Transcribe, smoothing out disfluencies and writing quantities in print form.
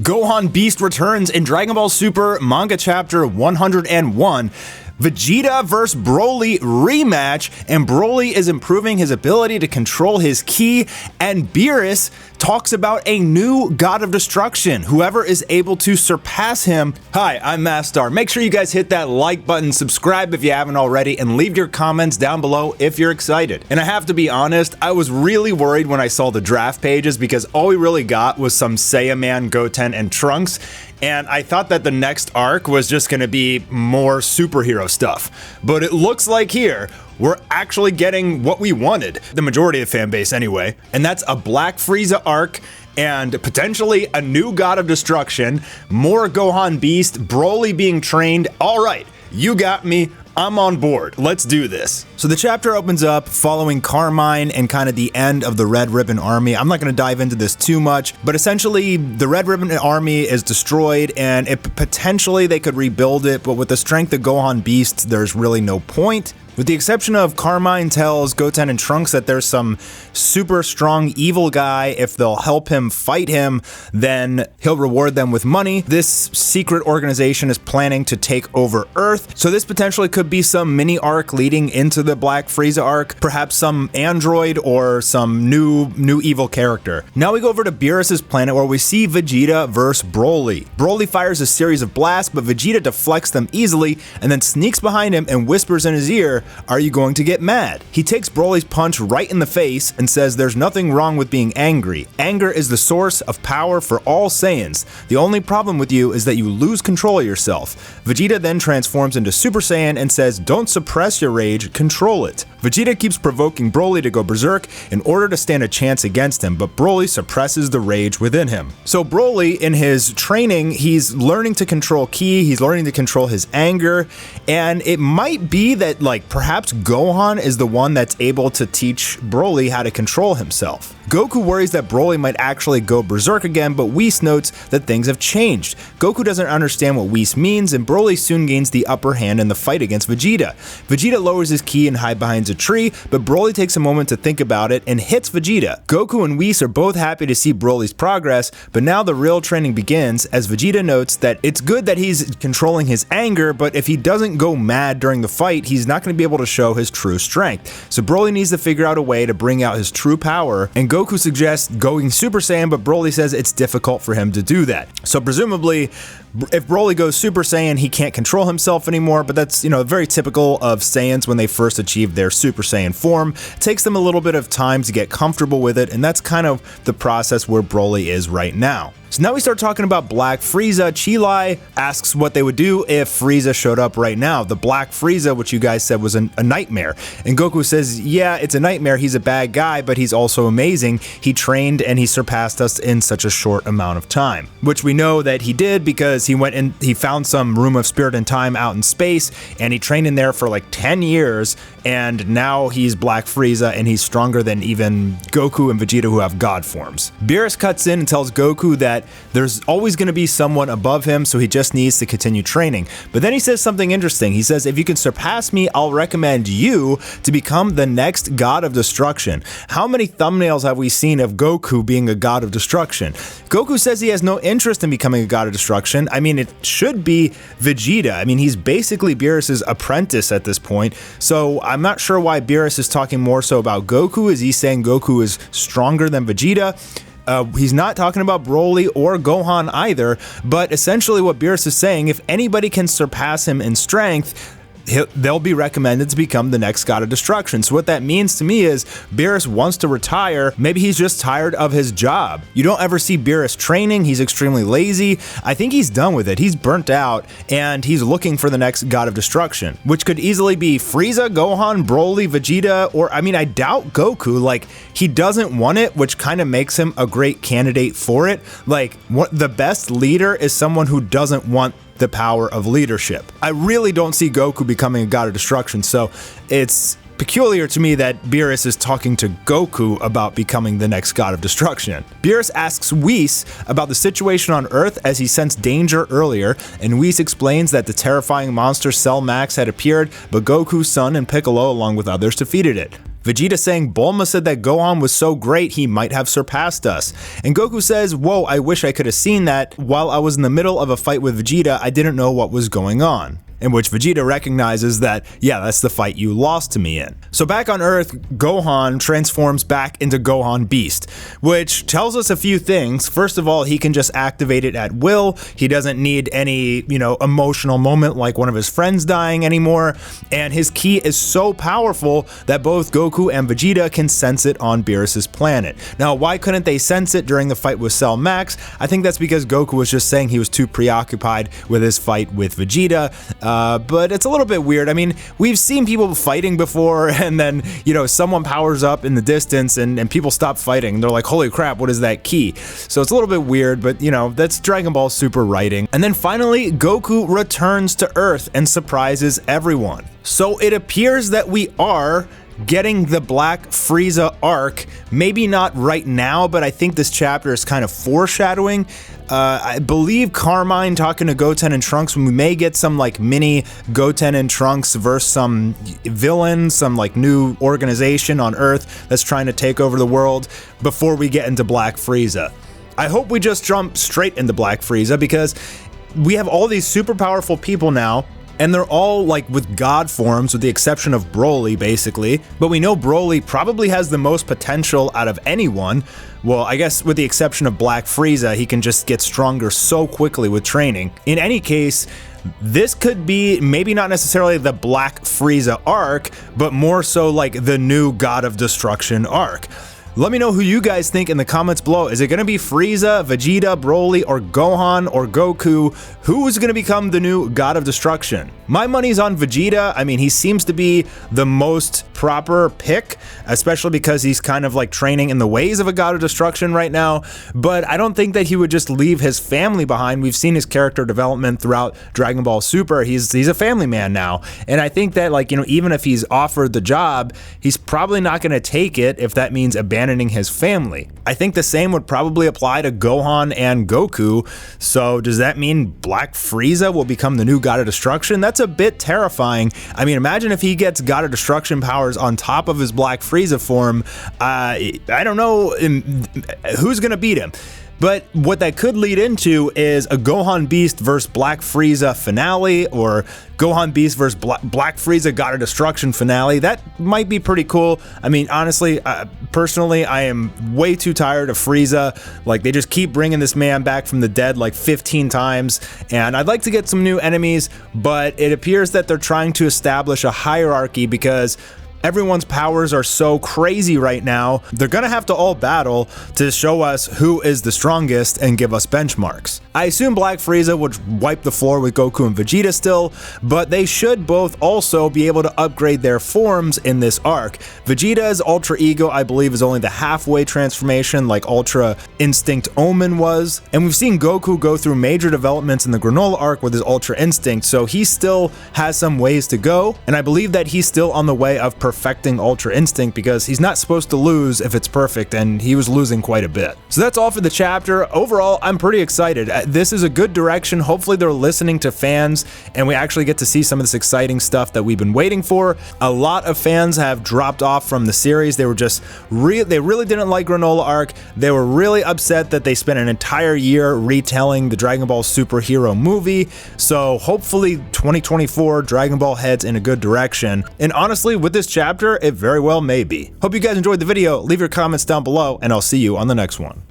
Gohan Beast returns in Dragon Ball Super Manga Chapter 101. Vegeta vs. Broly rematch, and Broly is improving his ability to control his ki, and Beerus talks about a new god of destruction, whoever is able to surpass him. Hi, I'm Mastar. Make sure you guys hit that like button, subscribe if you haven't already, and leave your comments down below if you're excited. And I have to be honest, I was really worried when I saw the draft pages because all we really got was some Saiyaman, Goten, and Trunks, and I thought that the next arc was just going to be more superhero stuff. But it looks like here, we're actually getting what we wanted. The majority of the fan base anyway. And that's a Black Frieza arc and potentially a new god of destruction, more Gohan Beast, Broly being trained. All right, you got me. I'm on board. Let's do this. So the chapter opens up following Carmine and kind of the end of the Red Ribbon Army. I'm not going to dive into this too much, but essentially the Red Ribbon Army is destroyed and potentially they could rebuild it, but with the strength of Gohan Beast, there's really no point. With the exception of Carmine tells Goten and Trunks that there's some super strong evil guy. If they'll help him fight him, then he'll reward them with money. This secret organization is planning to take over Earth. So this potentially could be some mini arc leading into the Black Frieza arc, perhaps some android or some new evil character. Now we go over to Beerus' planet where we see Vegeta versus Broly. Broly fires a series of blasts, but Vegeta deflects them easily and then sneaks behind him and whispers in his ear, "Are you going to get mad?" He takes Broly's punch right in the face and says there's nothing wrong with being angry. Anger is the source of power for all Saiyans. The only problem with you is that you lose control of yourself. Vegeta then transforms into Super Saiyan and says, "Don't suppress your rage, control it." Vegeta keeps provoking Broly to go berserk in order to stand a chance against him, but Broly suppresses the rage within him. So Broly, in his training, he's learning to control ki, he's learning to control his anger, and it might be that perhaps Gohan is the one that's able to teach Broly how to control himself. Goku worries that Broly might actually go berserk again, but Whis notes that things have changed. Goku doesn't understand what Whis means, and Broly soon gains the upper hand in the fight against Vegeta. Vegeta lowers his ki and hides behind a tree, but Broly takes a moment to think about it and hits Vegeta. Goku and Whis are both happy to see Broly's progress, but now the real training begins as Vegeta notes that it's good that he's controlling his anger, but if he doesn't go mad during the fight, he's not going to be able to show his true strength. So Broly needs to figure out a way to bring out his true power, and Goku suggests going Super Saiyan, but Broly says it's difficult for him to do that. So presumably, if Broly goes Super Saiyan, he can't control himself anymore, but that's, very typical of Saiyans when they first achieve their Super Saiyan form. It takes them a little bit of time to get comfortable with it, and that's kind of the process where Broly is right now. So now we start talking about Black Frieza. Chilai asks what they would do if Frieza showed up right now. The Black Frieza, which you guys said was a nightmare. And Goku says, yeah, it's a nightmare. He's a bad guy, but he's also amazing. He trained and he surpassed us in such a short amount of time. Which we know that he did because he went and he found some room of spirit and time out in space, and he trained in there for like 10 years, and now he's Black Frieza and he's stronger than even Goku and Vegeta who have god forms. Beerus cuts in and tells Goku that there's always going to be someone above him, so he just needs to continue training. But then he says something interesting. He says, if you can surpass me, I'll recommend you to become the next god of destruction. How many thumbnails have we seen of Goku being a god of destruction? Goku says he has no interest in becoming a god of destruction. I mean, it should be Vegeta. I mean, he's basically Beerus's apprentice at this point, so I'm not sure why Beerus is talking more so about Goku. Is he saying Goku is stronger than Vegeta? He's not talking about Broly or Gohan either, but essentially what Beerus is saying, if anybody can surpass him in strength, they'll be recommended to become the next god of destruction. So what that means to me is Beerus wants to retire. Maybe he's just tired of his job. You don't ever see Beerus training. He's extremely lazy. I think he's done with it. He's burnt out and he's looking for the next god of destruction, which could easily be Frieza, Gohan, Broly, Vegeta, or I doubt Goku. He doesn't want it, which kind of makes him a great candidate for it. The best leader is someone who doesn't want the power of leadership. I really don't see Goku becoming a god of destruction, so it's peculiar to me that Beerus is talking to Goku about becoming the next god of destruction. Beerus asks Whis about the situation on Earth as he sensed danger earlier, and Whis explains that the terrifying monster Cell Max had appeared, but Goku, Son, and Piccolo along with others defeated it. Vegeta saying Bulma said that Gohan was so great he might have surpassed us. And Goku says, whoa, I wish I could have seen that. While I was in the middle of a fight with Vegeta, I didn't know what was going on. In which Vegeta recognizes that, yeah, that's the fight you lost to me in. So back on Earth, Gohan transforms back into Gohan Beast, which tells us a few things. First of all, he can just activate it at will. He doesn't need any, emotional moment like one of his friends dying anymore. And his ki is so powerful that both Goku and Vegeta can sense it on Beerus's planet. Now, why couldn't they sense it during the fight with Cell Max? I think that's because Goku was just saying he was too preoccupied with his fight with Vegeta. But it's a little bit weird. I mean, we've seen people fighting before and then, someone powers up in the distance and people stop fighting. They're like, holy crap, what is that ki? So it's a little bit weird, but that's Dragon Ball Super writing. And then finally, Goku returns to Earth and surprises everyone. So it appears that we are getting the Black Frieza arc, maybe not right now, but I think this chapter is kind of foreshadowing. I believe Carmine talking to Goten and Trunks, when we may get some mini Goten and Trunks versus some villain, some new organization on Earth that's trying to take over the world before we get into Black Frieza. I hope we just jump straight into Black Frieza because we have all these super powerful people now. And they're all with god forms with the exception of Broly basically, but we know Broly probably has the most potential out of anyone. Well, I guess with the exception of Black Frieza, he can just get stronger so quickly with training. In any case, this could be maybe not necessarily the Black Frieza arc, but more so the new God of Destruction arc. Let me know who you guys think in the comments below. Is it going to be Frieza, Vegeta, Broly, or Gohan, or Goku? Who's going to become the new God of Destruction? My money's on Vegeta. I mean, he seems to be the most proper pick, especially because he's kind of training in the ways of a God of Destruction right now. But I don't think that he would just leave his family behind. We've seen his character development throughout Dragon Ball Super. He's a family man now. And I think that even if he's offered the job, he's probably not going to take it if that means abandoning his family. I think the same would probably apply to Gohan and Goku. So does that mean Black Frieza will become the new God of Destruction? That's a bit terrifying. I mean, imagine if he gets God of Destruction powers on top of his Black Frieza form. I don't know who's gonna beat him. But what that could lead into is a Gohan Beast versus Black Frieza finale, or Gohan Beast versus Black Frieza God of Destruction finale. That might be pretty cool. I mean, honestly, personally, I am way too tired of Frieza. They just keep bringing this man back from the dead 15 times, and I'd like to get some new enemies, but it appears that they're trying to establish a hierarchy because everyone's powers are so crazy right now. They're gonna have to all battle to show us who is the strongest and give us benchmarks. I assume Black Frieza would wipe the floor with Goku and Vegeta still, but they should both also be able to upgrade their forms in this arc. Vegeta's Ultra Ego, I believe, is only the halfway transformation like Ultra Instinct Omen was, and we've seen Goku go through major developments in the Granola arc with his Ultra Instinct, so he still has some ways to go, and I believe that he's still on the way of perfecting Ultra Instinct because he's not supposed to lose if it's perfect, and he was losing quite a bit. So that's all for the chapter. Overall, I'm pretty excited. This is a good direction. Hopefully they're listening to fans and we actually get to see some of this exciting stuff that we've been waiting for. A lot of fans have dropped off from the series. They were just they really didn't like Granola arc. They were really upset that they spent an entire year retelling the Dragon Ball superhero movie. So hopefully 2024 Dragon Ball heads in a good direction. And honestly, with this chapter, it very well may be. Hope you guys enjoyed the video. Leave your comments down below and I'll see you on the next one.